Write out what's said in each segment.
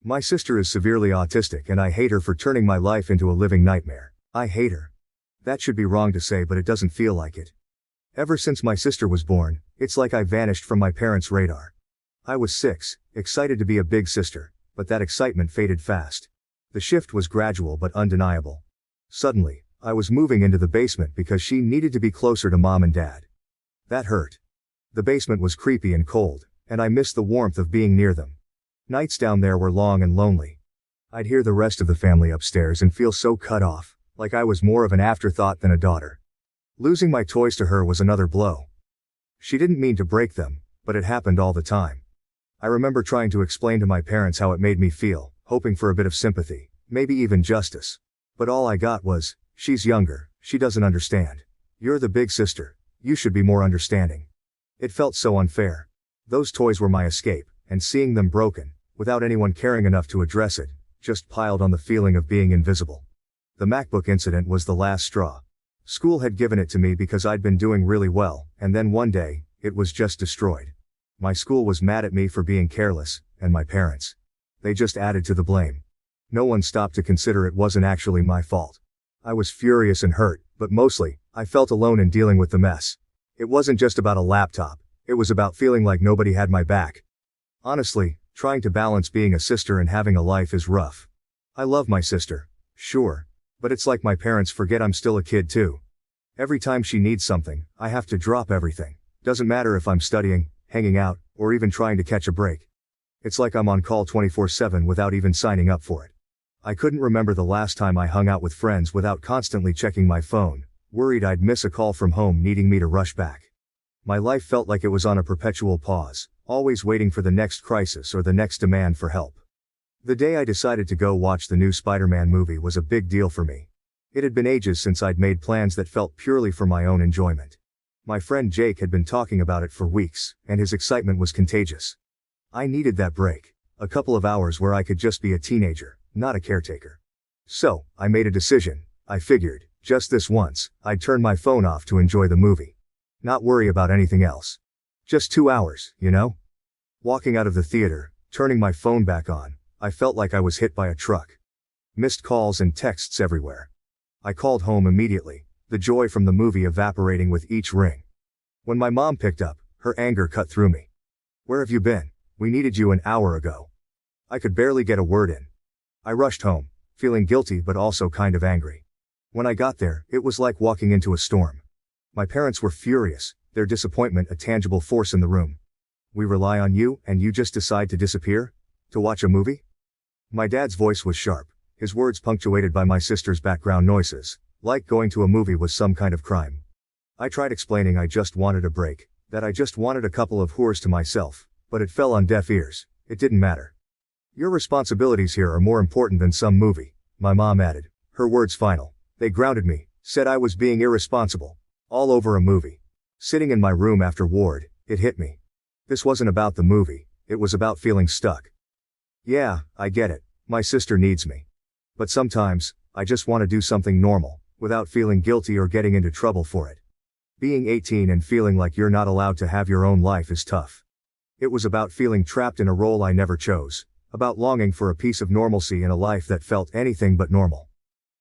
My sister is severely autistic and I hate her for turning my life into a living nightmare. I hate her. That should be wrong to say, but it doesn't feel like it. Ever since my sister was born, it's like I vanished from my parents' radar. I was 6, excited to be a big sister, but that excitement faded fast. The shift was gradual but undeniable. Suddenly, I was moving into the basement because she needed to be closer to mom and dad. That hurt. The basement was creepy and cold, and I missed the warmth of being near them. Nights down there were long and lonely. I'd hear the rest of the family upstairs and feel so cut off, like I was more of an afterthought than a daughter. Losing my toys to her was another blow. She didn't mean to break them, but it happened all the time. I remember trying to explain to my parents how it made me feel, hoping for a bit of sympathy, maybe even justice. But all I got was, "She's younger, she doesn't understand. You're the big sister, you should be more understanding." It felt so unfair. Those toys were my escape, and seeing them broken, without anyone caring enough to address it, just piled on the feeling of being invisible. The MacBook incident was the last straw. School had given it to me because I'd been doing really well, and then one day, it was just destroyed. My school was mad at me for being careless, and my parents. They just added to the blame. No one stopped to consider it wasn't actually my fault. I was furious and hurt, but mostly, I felt alone in dealing with the mess. It wasn't just about a laptop, it was about feeling like nobody had my back. Honestly, trying to balance being a sister and having a life is rough. I love my sister, sure, but it's like my parents forget I'm still a kid too. Every time she needs something, I have to drop everything. Doesn't matter if I'm studying, hanging out, or even trying to catch a break. It's like I'm on call 24/7 without even signing up for it. I couldn't remember the last time I hung out with friends without constantly checking my phone, worried I'd miss a call from home needing me to rush back. My life felt like it was on a perpetual pause, always waiting for the next crisis or the next demand for help. The day I decided to go watch the new Spider-Man movie was a big deal for me. It had been ages since I'd made plans that felt purely for my own enjoyment. My friend Jake had been talking about it for weeks, and his excitement was contagious. I needed that break, a couple of hours where I could just be a teenager, not a caretaker. So, I made a decision. I figured, just this once, I'd turn my phone off to enjoy the movie. Not worry about anything else. Just 2 hours, you know? Walking out of the theater, turning my phone back on, I felt like I was hit by a truck. Missed calls and texts everywhere. I called home immediately, the joy from the movie evaporating with each ring. When my mom picked up, her anger cut through me. "Where have you been? We needed you an hour ago." I could barely get a word in. I rushed home, feeling guilty but also kind of angry. When I got there, it was like walking into a storm. My parents were furious, their disappointment a tangible force in the room. "We rely on you, and you just decide to disappear? To watch a movie?" My dad's voice was sharp, his words punctuated by my sister's background noises, like going to a movie was some kind of crime. I tried explaining I just wanted a break, that I just wanted a couple of whores to myself, but it fell on deaf ears. It didn't matter. "Your responsibilities here are more important than some movie," my mom added, her words final. They grounded me, said I was being irresponsible. All over a movie. Sitting in my room after ward, it hit me. This wasn't about the movie, it was about feeling stuck. Yeah, I get it, my sister needs me. But sometimes, I just want to do something normal, without feeling guilty or getting into trouble for it. Being 18 and feeling like you're not allowed to have your own life is tough. It was about feeling trapped in a role I never chose, about longing for a piece of normalcy in a life that felt anything but normal.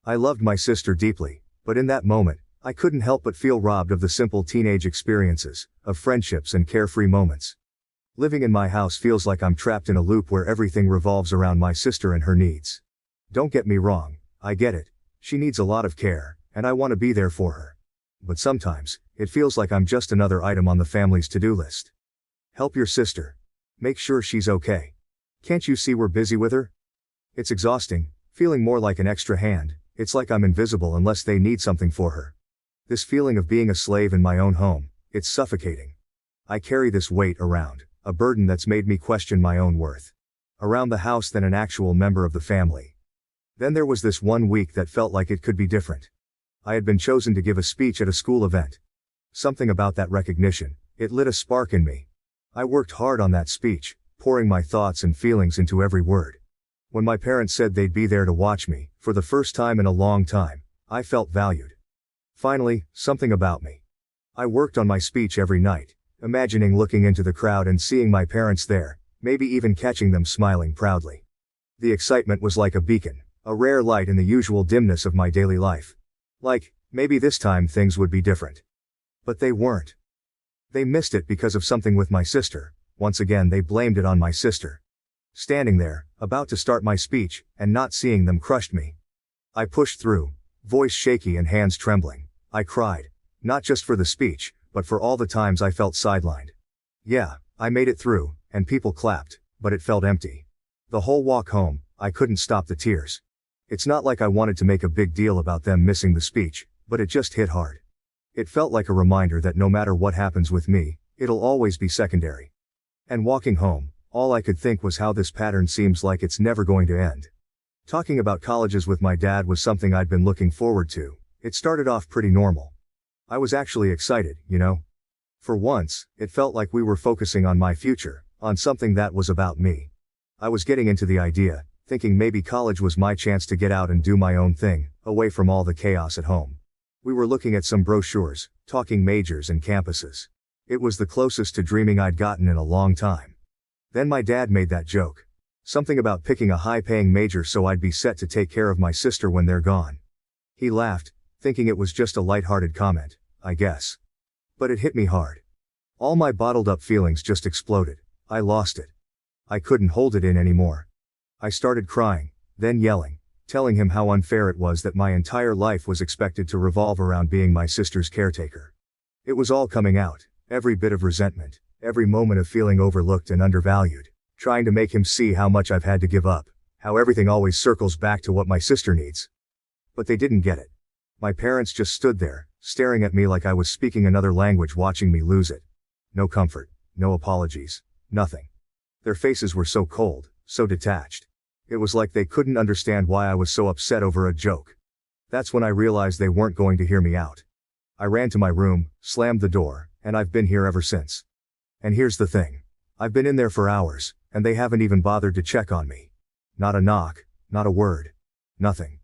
I loved my sister deeply, but in that moment, I couldn't help but feel robbed of the simple teenage experiences, of friendships and carefree moments. Living in my house feels like I'm trapped in a loop where everything revolves around my sister and her needs. Don't get me wrong, I get it. She needs a lot of care, and I want to be there for her. But sometimes, it feels like I'm just another item on the family's to-do list. Help your sister. Make sure she's okay. Can't you see we're busy with her? It's exhausting, feeling more like an extra hand. It's like I'm invisible unless they need something for her. This feeling of being a slave in my own home, it's suffocating. I carry this weight around, a burden that's made me question my own worth. Around the house than an actual member of the family. Then there was this one week that felt like it could be different. I had been chosen to give a speech at a school event. Something about that recognition, it lit a spark in me. I worked hard on that speech, pouring my thoughts and feelings into every word. When my parents said they'd be there to watch me, for the first time in a long time, I felt valued. Finally, something about me. I worked on my speech every night, imagining looking into the crowd and seeing my parents there, maybe even catching them smiling proudly. The excitement was like a beacon, a rare light in the usual dimness of my daily life. Like, maybe this time things would be different. But they weren't. They missed it because of something with my sister. Once again they blamed it on my sister. Standing there, about to start my speech, and not seeing them crushed me. I pushed through, voice shaky and hands trembling. I cried. Not just for the speech, but for all the times I felt sidelined. Yeah, I made it through, and people clapped, but it felt empty. The whole walk home, I couldn't stop the tears. It's not like I wanted to make a big deal about them missing the speech, but it just hit hard. It felt like a reminder that no matter what happens with me, it'll always be secondary. And walking home, all I could think was how this pattern seems like it's never going to end. Talking about colleges with my dad was something I'd been looking forward to. It started off pretty normal. I was actually excited, you know? For once, it felt like we were focusing on my future, on something that was about me. I was getting into the idea, thinking maybe college was my chance to get out and do my own thing, away from all the chaos at home. We were looking at some brochures, talking majors and campuses. It was the closest to dreaming I'd gotten in a long time. Then my dad made that joke. Something about picking a high-paying major so I'd be set to take care of my sister when they're gone. He laughed, thinking it was just a light-hearted comment, I guess. But it hit me hard. All my bottled-up feelings just exploded. I lost it. I couldn't hold it in anymore. I started crying, then yelling, telling him how unfair it was that my entire life was expected to revolve around being my sister's caretaker. It was all coming out, every bit of resentment, every moment of feeling overlooked and undervalued, trying to make him see how much I've had to give up, how everything always circles back to what my sister needs. But they didn't get it. My parents just stood there, staring at me like I was speaking another language, watching me lose it. No comfort, no apologies, nothing. Their faces were so cold, so detached. It was like they couldn't understand why I was so upset over a joke. That's when I realized they weren't going to hear me out. I ran to my room, slammed the door, and I've been here ever since. And here's the thing. I've been in there for hours, and they haven't even bothered to check on me. Not a knock, not a word. Nothing.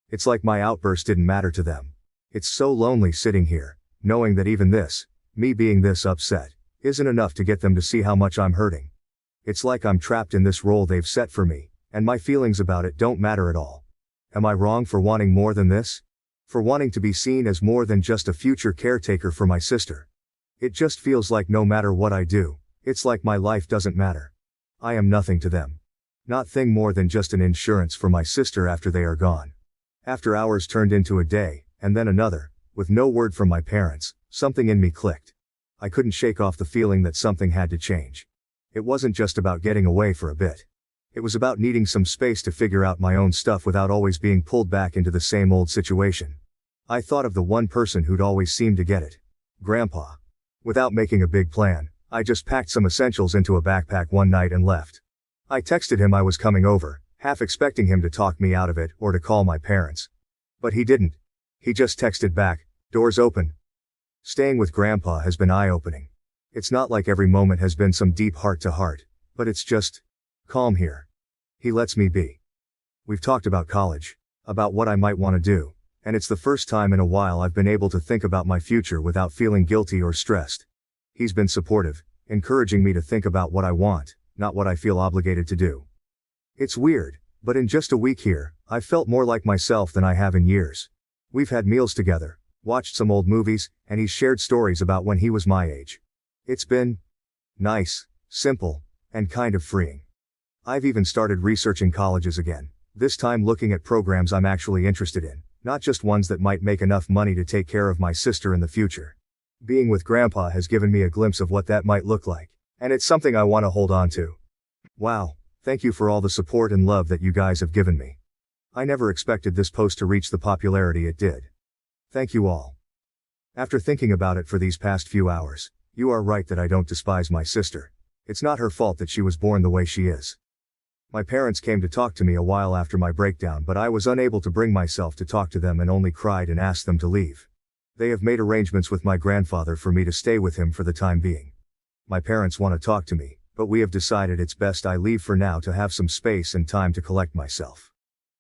It's like my outburst didn't matter to them. It's so lonely sitting here, knowing that even this, me being this upset, isn't enough to get them to see how much I'm hurting. It's like I'm trapped in this role they've set for me, and my feelings about it don't matter at all. Am I wrong for wanting more than this? For wanting to be seen as more than just a future caretaker for my sister? It just feels like no matter what I do, it's like my life doesn't matter. I am nothing to them. Nothing more than just an insurance for my sister after they are gone. After hours turned into a day, and then another, with no word from my parents, something in me clicked. I couldn't shake off the feeling that something had to change. It wasn't just about getting away for a bit. It was about needing some space to figure out my own stuff without always being pulled back into the same old situation. I thought of the one person who'd always seemed to get it. Grandpa. Without making a big plan, I just packed some essentials into a backpack one night and left. I texted him I was coming over, half expecting him to talk me out of it or to call my parents. But he didn't. He just texted back, "Doors open." Staying with Grandpa has been eye-opening. It's not like every moment has been some deep heart-to-heart, but it's just calm here. He lets me be. We've talked about college, about what I might want to do, and it's the first time in a while I've been able to think about my future without feeling guilty or stressed. He's been supportive, encouraging me to think about what I want, not what I feel obligated to do. It's weird, but in just a week here, I've felt more like myself than I have in years. We've had meals together, watched some old movies, and he's shared stories about when he was my age. It's been nice, simple, and kind of freeing. I've even started researching colleges again, this time looking at programs I'm actually interested in, not just ones that might make enough money to take care of my sister in the future. Being with Grandpa has given me a glimpse of what that might look like, and it's something I want to hold on to. Wow, thank you for all the support and love that you guys have given me. I never expected this post to reach the popularity it did. Thank you all. After thinking about it for these past few hours, you are right that I don't despise my sister. It's not her fault that she was born the way she is. My parents came to talk to me a while after my breakdown, but I was unable to bring myself to talk to them and only cried and asked them to leave. They have made arrangements with my grandfather for me to stay with him for the time being. My parents want to talk to me, but we have decided it's best I leave for now to have some space and time to collect myself.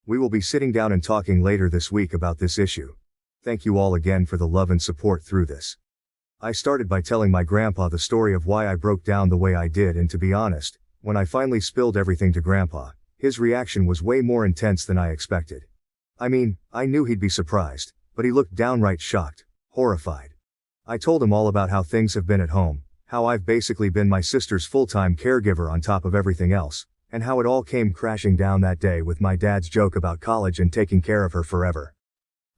We will be sitting down and talking later this week about this issue. Thank you all again for the love and support through this. I started by telling my grandpa the story of why I broke down the way I did, and to be honest, when I finally spilled everything to Grandpa, His reaction was way more intense than I expected. I mean, I knew he'd be surprised, but he looked downright shocked, horrified. I told him all about how things have been at home, how I've basically been my sister's full-time caregiver on top of everything else, and how it all came crashing down that day with my dad's joke about college and taking care of her forever.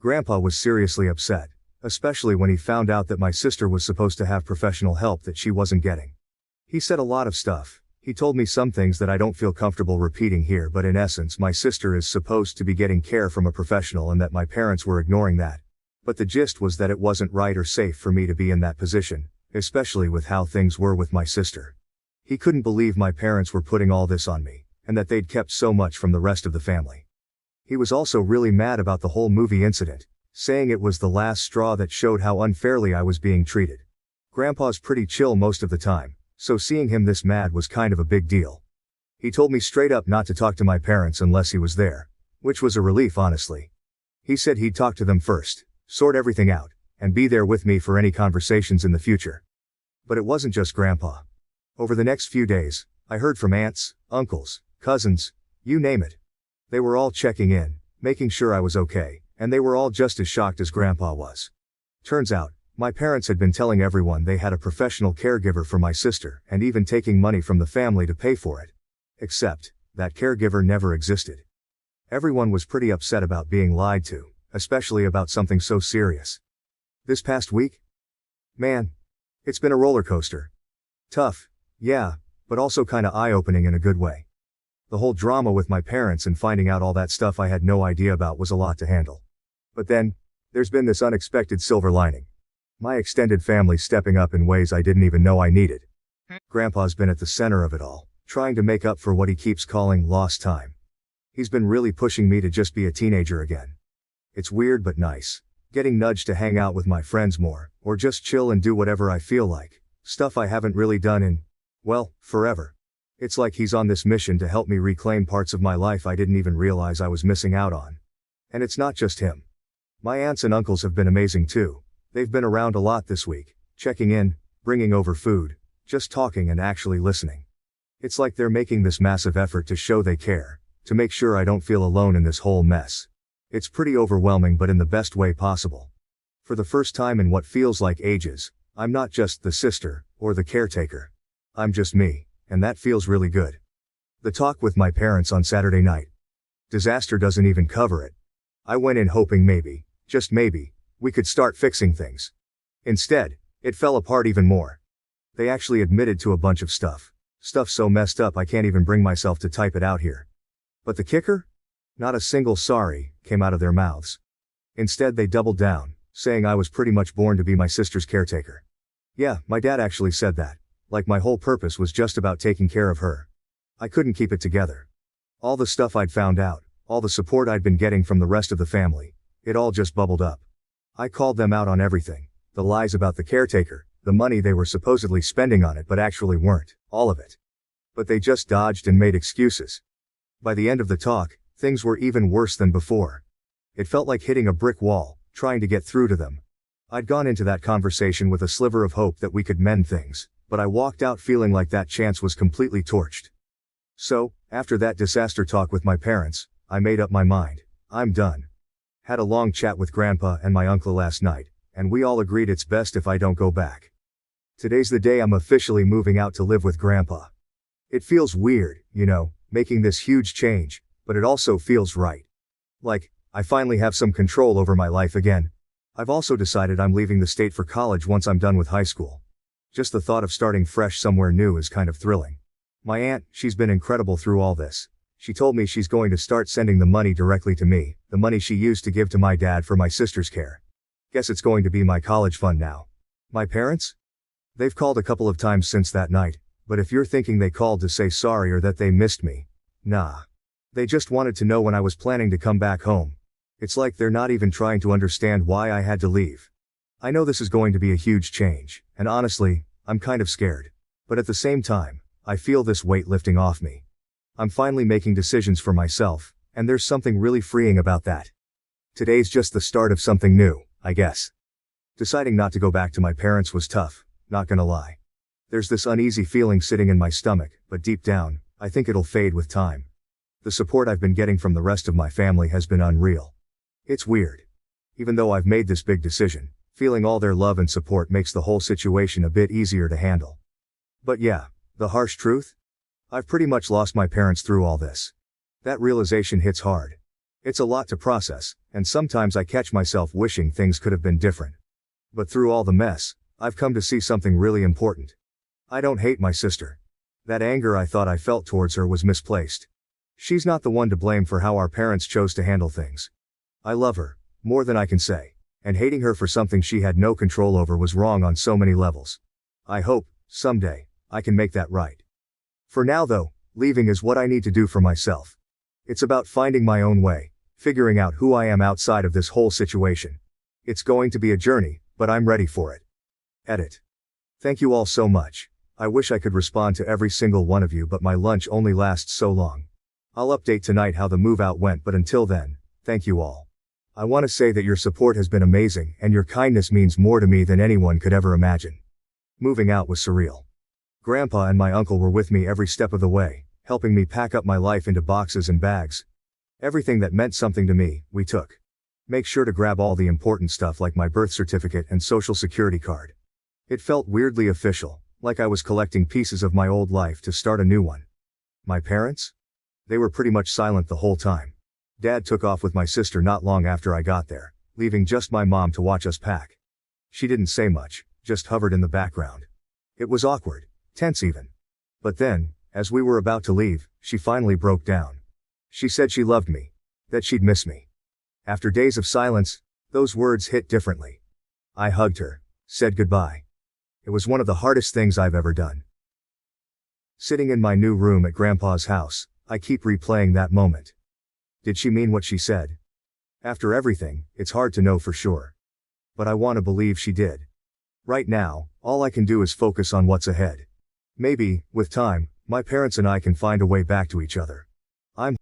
Grandpa was seriously upset, especially when he found out that my sister was supposed to have professional help that she wasn't getting. He said a lot of stuff. He told me some things that I don't feel comfortable repeating here, but in essence my sister is supposed to be getting care from a professional and that my parents were ignoring that. But the gist was that it wasn't right or safe for me to be in that position, especially with how things were with my sister. He couldn't believe my parents were putting all this on me, and that they'd kept so much from the rest of the family. He was also really mad about the whole movie incident, saying it was the last straw that showed how unfairly I was being treated. Grandpa's pretty chill most of the time, so seeing him this mad was kind of a big deal. He told me straight up not to talk to my parents unless he was there, which was a relief honestly. He said he'd talk to them first, sort everything out, and be there with me for any conversations in the future. But it wasn't just Grandpa. Over the next few days, I heard from aunts, uncles, cousins, you name it. They were all checking in, making sure I was okay, and they were all just as shocked as Grandpa was. Turns out, my parents had been telling everyone they had a professional caregiver for my sister and even taking money from the family to pay for it. Except, that caregiver never existed. Everyone was pretty upset about being lied to, especially about something so serious. This past week? Man, it's been a roller coaster. Tough, yeah, but also kinda eye-opening in a good way. The whole drama with my parents and finding out all that stuff I had no idea about was a lot to handle. But then, there's been this unexpected silver lining. My extended family stepping up in ways I didn't even know I needed. Grandpa's been at the center of it all, trying to make up for what he keeps calling lost time. He's been really pushing me to just be a teenager again. It's weird but nice, getting nudged to hang out with my friends more, or just chill and do whatever I feel like, stuff I haven't really done in, well, forever. It's like he's on this mission to help me reclaim parts of my life I didn't even realize I was missing out on. And it's not just him. My aunts and uncles have been amazing too. They've been around a lot this week, checking in, bringing over food, just talking and actually listening. It's like they're making this massive effort to show they care, to make sure I don't feel alone in this whole mess. It's pretty overwhelming but in the best way possible. For the first time in what feels like ages, I'm not just the sister, or the caretaker. I'm just me, and that feels really good. The talk with my parents on Saturday night. Disaster doesn't even cover it. I went in hoping maybe, just maybe, we could start fixing things. Instead, it fell apart even more. They actually admitted to a bunch of stuff. Stuff so messed up I can't even bring myself to type it out here. But the kicker? Not a single sorry came out of their mouths. Instead they doubled down, saying I was pretty much born to be my sister's caretaker. Yeah, my dad actually said that. Like my whole purpose was just about taking care of her. I couldn't keep it together. All the stuff I'd found out, all the support I'd been getting from the rest of the family, it all just bubbled up. I called them out on everything, the lies about the caretaker, the money they were supposedly spending on it but actually weren't, all of it. But they just dodged and made excuses. By the end of the talk, things were even worse than before. It felt like hitting a brick wall, trying to get through to them. I'd gone into that conversation with a sliver of hope that we could mend things, but I walked out feeling like that chance was completely torched. So, after that disaster talk with my parents, I made up my mind. I'm done. Had a long chat with Grandpa and my uncle last night, and we all agreed it's best if I don't go back. Today's the day I'm officially moving out to live with Grandpa. It feels weird, you know, making this huge change, but it also feels right. Like, I finally have some control over my life again. I've also decided I'm leaving the state for college once I'm done with high school. Just the thought of starting fresh somewhere new is kind of thrilling. My aunt, she's been incredible through all this. She told me she's going to start sending the money directly to me, the money she used to give to my dad for my sister's care. Guess it's going to be my college fund now. My parents? They've called a couple of times since that night, but if you're thinking they called to say sorry or that they missed me, nah. They just wanted to know when I was planning to come back home. It's like they're not even trying to understand why I had to leave. I know this is going to be a huge change, and honestly, I'm kind of scared. But at the same time, I feel this weight lifting off me. I'm finally making decisions for myself, and there's something really freeing about that. Today's just the start of something new, I guess. Deciding not to go back to my parents was tough, not gonna lie. There's this uneasy feeling sitting in my stomach, but deep down, I think it'll fade with time. The support I've been getting from the rest of my family has been unreal. It's weird. Even though I've made this big decision, feeling all their love and support makes the whole situation a bit easier to handle. But yeah, the harsh truth? I've pretty much lost my parents through all this. That realization hits hard. It's a lot to process, and sometimes I catch myself wishing things could have been different. But through all the mess, I've come to see something really important. I don't hate my sister. That anger I thought I felt towards her was misplaced. She's not the one to blame for how our parents chose to handle things. I love her, more than I can say, and hating her for something she had no control over was wrong on so many levels. I hope, someday, I can make that right. For now though, leaving is what I need to do for myself. It's about finding my own way, figuring out who I am outside of this whole situation. It's going to be a journey, but I'm ready for it. Edit. Thank you all so much. I wish I could respond to every single one of you, but my lunch only lasts so long. I'll update tonight how the move out went, but until then, thank you all. I want to say that your support has been amazing and your kindness means more to me than anyone could ever imagine. Moving out was surreal. Grandpa and my uncle were with me every step of the way, helping me pack up my life into boxes and bags. Everything that meant something to me, we took. Make sure to grab all the important stuff like my birth certificate and social security card. It felt weirdly official, like I was collecting pieces of my old life to start a new one. My parents? They were pretty much silent the whole time. Dad took off with my sister not long after I got there, leaving just my mom to watch us pack. She didn't say much, just hovered in the background. It was awkward, tense even. But then, as we were about to leave, she finally broke down. She said she loved me, that she'd miss me. After days of silence, those words hit differently. I hugged her, said goodbye. It was one of the hardest things I've ever done. Sitting in my new room at Grandpa's house, I keep replaying that moment. Did she mean what she said? After everything, it's hard to know for sure. But I want to believe she did. Right now, all I can do is focus on what's ahead. Maybe, with time, my parents and I can find a way back to each other. I'm